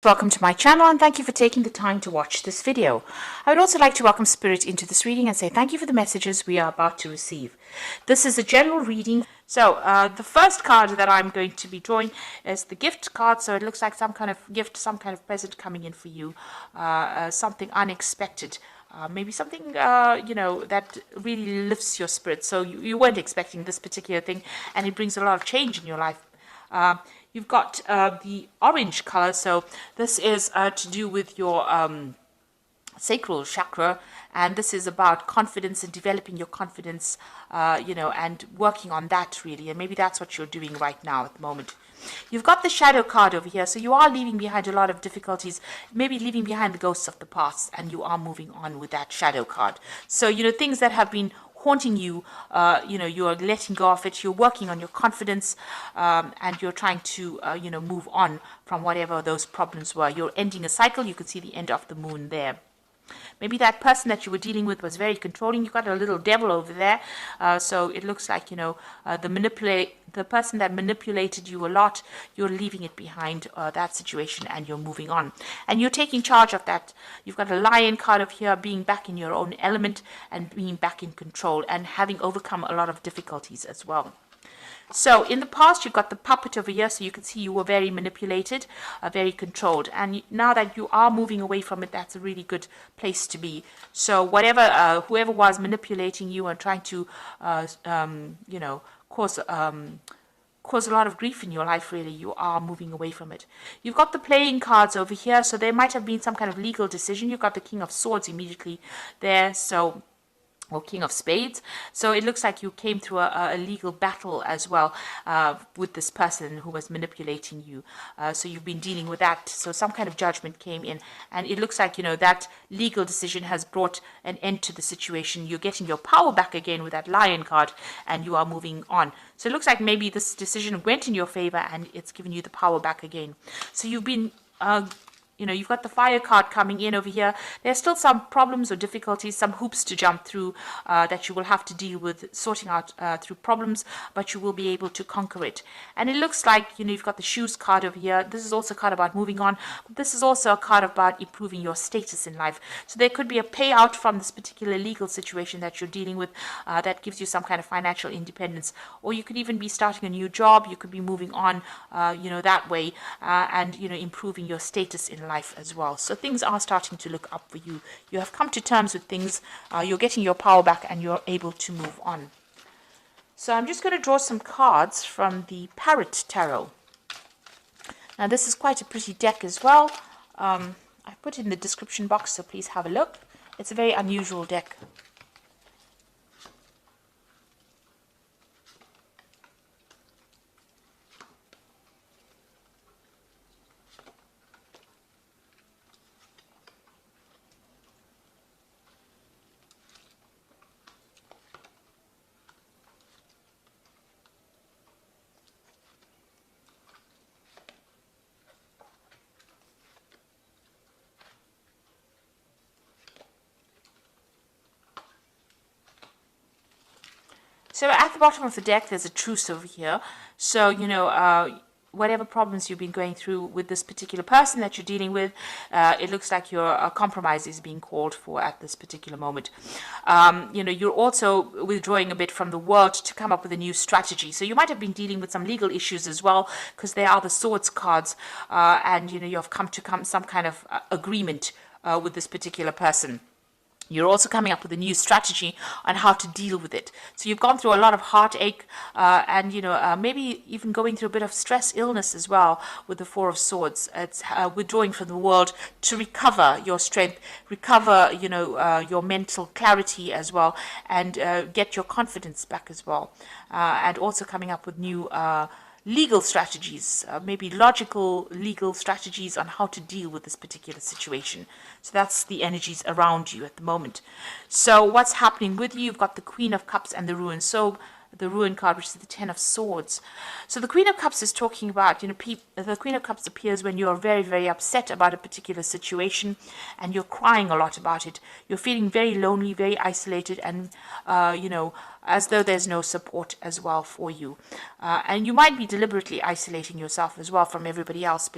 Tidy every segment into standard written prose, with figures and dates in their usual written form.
Welcome to my channel and thank you for taking the time to watch this video. I would also like to welcome Spirit into this reading and say thank you for the messages we are about to receive. This is a general reading. So the first card that I'm going to be drawing is the gift card. So it looks like some kind of gift, some kind of present coming in for you, something unexpected. Maybe something, that really lifts your spirit. So you weren't expecting this particular thing and it brings a lot of change in your life. You've got the orange color, so this is to do with your sacral chakra, and this is about confidence and developing your confidence, and working on that really, and maybe that's what you're doing right now at the moment. You've got the shadow card over here, so you are leaving behind a lot of difficulties, maybe leaving behind the ghosts of the past, and you are moving on with that shadow card. So, things that have been haunting you, you are letting go of it, you're working on your confidence, and you're trying to, move on from whatever those problems were. You're ending a cycle. You can see the end of the moon there. Maybe that person that you were dealing with was very controlling. You got a little devil over there. So it looks like, the person that manipulated you a lot, you're leaving it behind, that situation, and you're moving on. And you're taking charge of that. You've got a lion card of here, being back in your own element and being back in control and having overcome a lot of difficulties as well. So in the past, you've got the puppet over here, so you can see you were very manipulated, very controlled. And now that you are moving away from it, that's a really good place to be. So whoever was manipulating you and trying to, cause a lot of grief in your life, really, you are moving away from it. You've got the playing cards over here, so there might have been some kind of legal decision. You've got the King of Swords immediately there, or King of Spades. So it looks like you came through a legal battle as well with this person who was manipulating you. So you've been dealing with that. So some kind of judgment came in. And it looks like, that legal decision has brought an end to the situation. You're getting your power back again with that lion card and you are moving on. So it looks like maybe this decision went in your favor and it's given you the power back again. So you've been you've got the fire card coming in over here. There's still some problems or difficulties, some hoops to jump through that you will have to deal with, sorting out through problems, but you will be able to conquer it. And it looks like, you've got the shoes card over here. This is also a card about moving on. But this is also a card about improving your status in life. So there could be a payout from this particular legal situation that you're dealing with that gives you some kind of financial independence. Or you could even be starting a new job. You could be moving on, that way, and, improving your status in life as well. So things are starting to look up for you. You have come to terms with things. You're getting your power back and you're able to move on. So I'm just going to draw some cards from the Parrot Tarot. Now this is quite a pretty deck as well. I put it in the description box, so please have a look. It's a very unusual deck. So at the bottom of the deck, there's a truce over here. So, whatever problems you've been going through with this particular person that you're dealing with, it looks like your compromise is being called for at this particular moment. You're also withdrawing a bit from the world to come up with a new strategy. So you might have been dealing with some legal issues as well, because they are the swords cards, and you've come to some kind of agreement with this particular person. You're also coming up with a new strategy on how to deal with it. So you've gone through a lot of heartache and, maybe even going through a bit of stress, illness as well with the Four of Swords. It's withdrawing from the world to recover your strength, recover, your mental clarity as well, and get your confidence back as well. And also coming up with new legal strategies, maybe logical legal strategies on how to deal with this particular situation. So that's the energies around you at the moment. So what's happening with you? You've got the Queen of Cups and the Ruin. So the Ruin card, which is the Ten of Swords. So the Queen of Cups is talking about, the Queen of Cups appears when you're very, very upset about a particular situation and you're crying a lot about it. You're feeling very lonely, very isolated, and, as though there's no support as well for you. And you might be deliberately isolating yourself as well from everybody else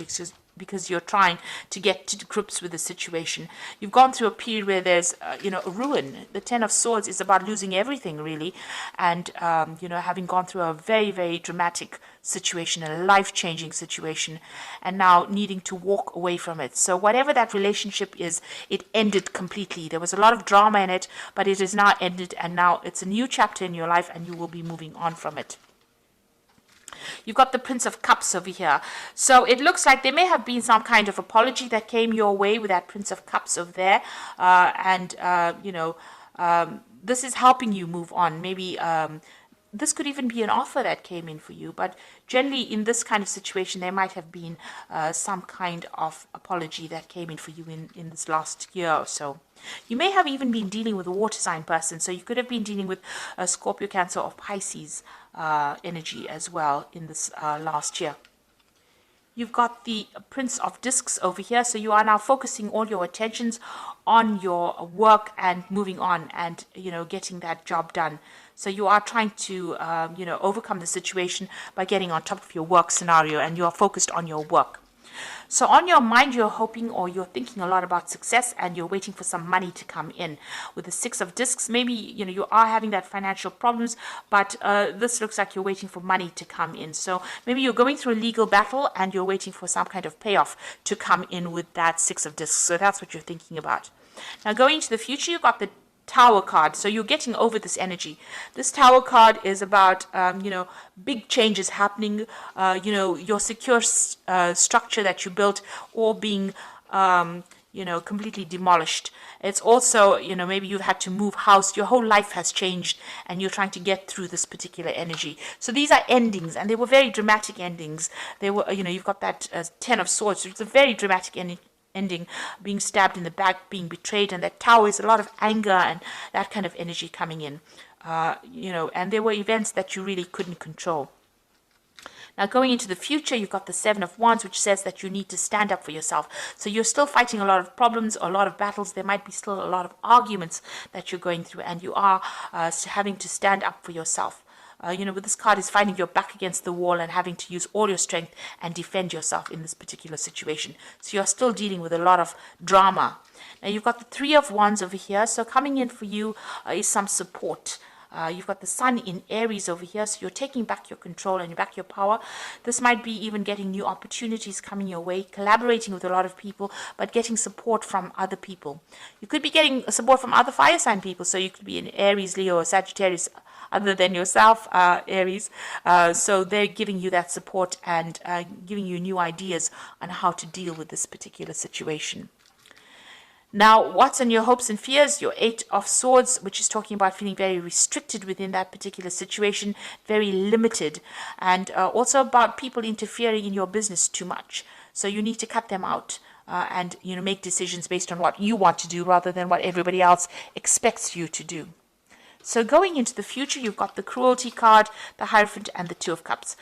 because you're trying to get to grips with the situation. You've gone through a period where there's, a ruin. The Ten of Swords is about losing everything, really, and, having gone through a very, very dramatic situation, a life-changing situation, and now needing to walk away from it. So whatever that relationship is, it ended completely. There was a lot of drama in it, but it is now ended, and now it's a new chapter in your life, and you will be moving on from it. You've got the Prince of Cups over here. So it looks like there may have been some kind of apology that came your way with that Prince of Cups over there. This is helping you move on. Maybe this could even be an offer that came in for you. But generally, in this kind of situation, there might have been some kind of apology that came in for you in this last year or so. You may have even been dealing with a water sign person. So you could have been dealing with a Scorpio, Cancer, or Pisces energy as well in this last year. You've got the Prince of Discs over here. So you are now focusing all your attentions on your work and moving on and, getting that job done. So you are trying to, overcome the situation by getting on top of your work scenario, and you are focused on your work. So on your mind, you're hoping or you're thinking a lot about success, and you're waiting for some money to come in. With the Six of Discs, maybe, you are having that financial problems, but this looks like you're waiting for money to come in. So maybe you're going through a legal battle and you're waiting for some kind of payoff to come in with that Six of Discs. So that's what you're thinking about. Now going into the future, you've got the Tower card. So you're getting over this energy. This Tower card is about, big changes happening, your secure structure that you built all being, completely demolished. It's also, maybe you've had to move house. Your whole life has changed and you're trying to get through this particular energy. So these are endings, and they were very dramatic endings. They were, you've got that Ten of Swords. It's a very dramatic ending, being stabbed in the back, being betrayed, and that Tower is a lot of anger and that kind of energy coming in, and there were events that you really couldn't control. Now going into the future, you've got the Seven of Wands, which says that you need to stand up for yourself. So you're still fighting a lot of problems, a lot of battles. There might be still a lot of arguments that you're going through, and you are having to stand up for yourself. With this card is finding your back against the wall and having to use all your strength and defend yourself in this particular situation. So you're still dealing with a lot of drama. Now you've got the Three of Wands over here. So coming in for you is some support. You've got the Sun in Aries over here, so you're taking back your control and back your power. This might be even getting new opportunities coming your way, collaborating with a lot of people, but getting support from other people. You could be getting support from other fire sign people, so you could be in Aries, Leo, or Sagittarius, other than yourself, Aries. So they're giving you that support and giving you new ideas on how to deal with this particular situation. Now, what's on your hopes and fears? Your Eight of Swords, which is talking about feeling very restricted within that particular situation, very limited, and also about people interfering in your business too much. So you need to cut them out and make decisions based on what you want to do rather than what everybody else expects you to do. So going into the future, you've got the Cruelty card, the Hierophant, and the Two of Cups.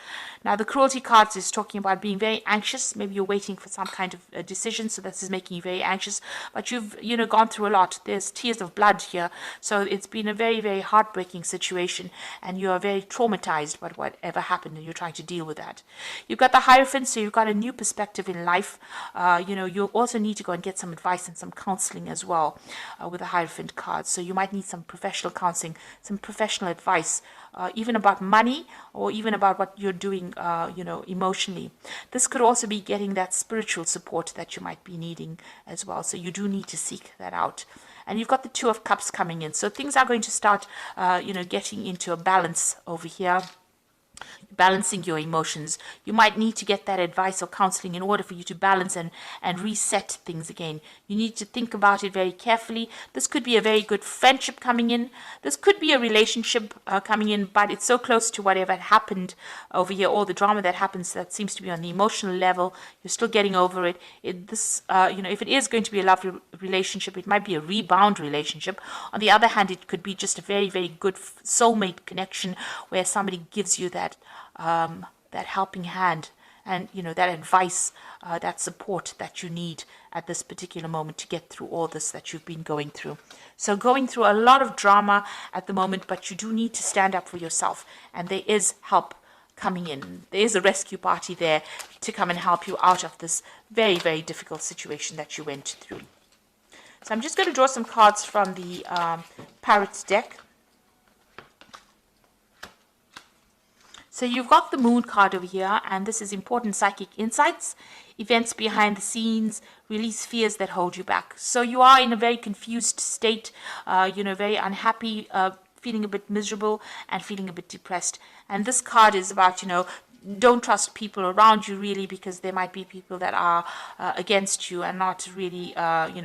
Now, the Cruelty card is talking about being very anxious. Maybe you're waiting for some kind of decision, so this is making you very anxious. But you've, gone through a lot. There's tears of blood here. So it's been a very, very heartbreaking situation, and you are very traumatized by whatever happened, and you're trying to deal with that. You've got the Hierophant, so you've got a new perspective in life. You also need to go and get some advice and some counseling as well with the Hierophant card. So you might need some professional counseling, some professional advice, even about money or even about what you're doing, emotionally. This could also be getting that spiritual support that you might be needing as well. So you do need to seek that out. And you've got the Two of Cups coming in. So things are going to start, getting into a balance over here. Balancing your emotions. You might need to get that advice or counseling in order for you to balance and reset things again. You need to think about it very carefully. This could be a very good friendship coming in. This could be a relationship coming in, but it's so close to whatever happened over here, all the drama that happens that seems to be on the emotional level. You're still getting over it. If it is going to be a lovely relationship, it might be a rebound relationship. On the other hand, it could be just a very, very good soulmate connection where somebody gives you that helping hand and that advice, that support that you need at this particular moment to get through all this that you've been going through. So going through a lot of drama at the moment, but you do need to stand up for yourself, and there is help coming in. There's a rescue party there to come and help you out of this very, very difficult situation that you went through. So I'm just going to draw some cards from the Parrot's deck. So you've got the Moon card over here, and this is important psychic insights, events behind the scenes, release fears that hold you back. So you are in a very confused state, very unhappy, feeling a bit miserable and feeling a bit depressed. And this card is about, don't trust people around you really, because there might be people that are against you and not really,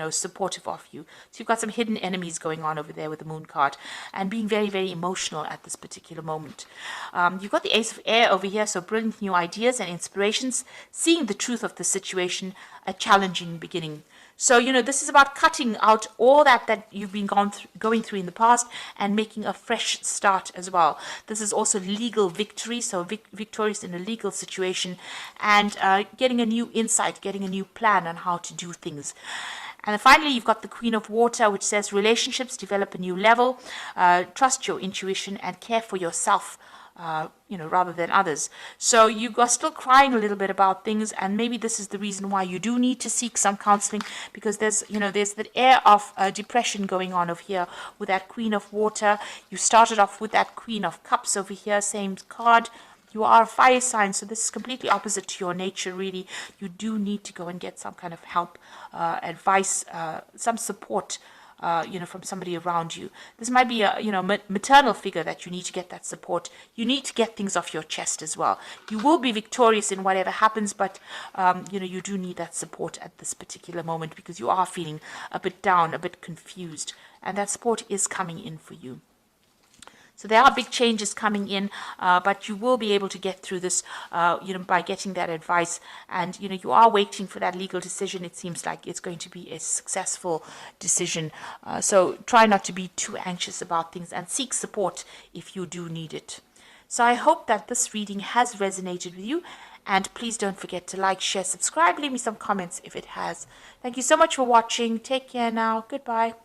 supportive of you. So you've got some hidden enemies going on over there with the Moon card and being very, very emotional at this particular moment. You've got the Ace of Air over here, so brilliant new ideas and inspirations, seeing the truth of the situation, a challenging beginning. So, this is about cutting out all that you've been going through in the past and making a fresh start as well. This is also legal victory, so victorious in a legal situation, and getting a new insight, getting a new plan on how to do things. And then finally, you've got the Queen of Water, which says relationships develop a new level, trust your intuition and care for yourself, rather than others. So you are still crying a little bit about things, and maybe this is the reason why you do need to seek some counseling, because there's that air of depression going on over here with that Queen of Water. You started off with that Queen of Cups over here, same card. You are a fire sign, so this is completely opposite to your nature, really. You do need to go and get some kind of help, advice, some support, from somebody around you. This might be a, maternal figure that you need to get that support. You need to get things off your chest as well. You will be victorious in whatever happens, but, you do need that support at this particular moment, because you are feeling a bit down, a bit confused, and that support is coming in for you. So there are big changes coming in, but you will be able to get through this, by getting that advice. And, you are waiting for that legal decision. It seems like it's going to be a successful decision. So try not to be too anxious about things and seek support if you do need it. So I hope that this reading has resonated with you. And please don't forget to like, share, subscribe, leave me some comments if it has. Thank you so much for watching. Take care now. Goodbye.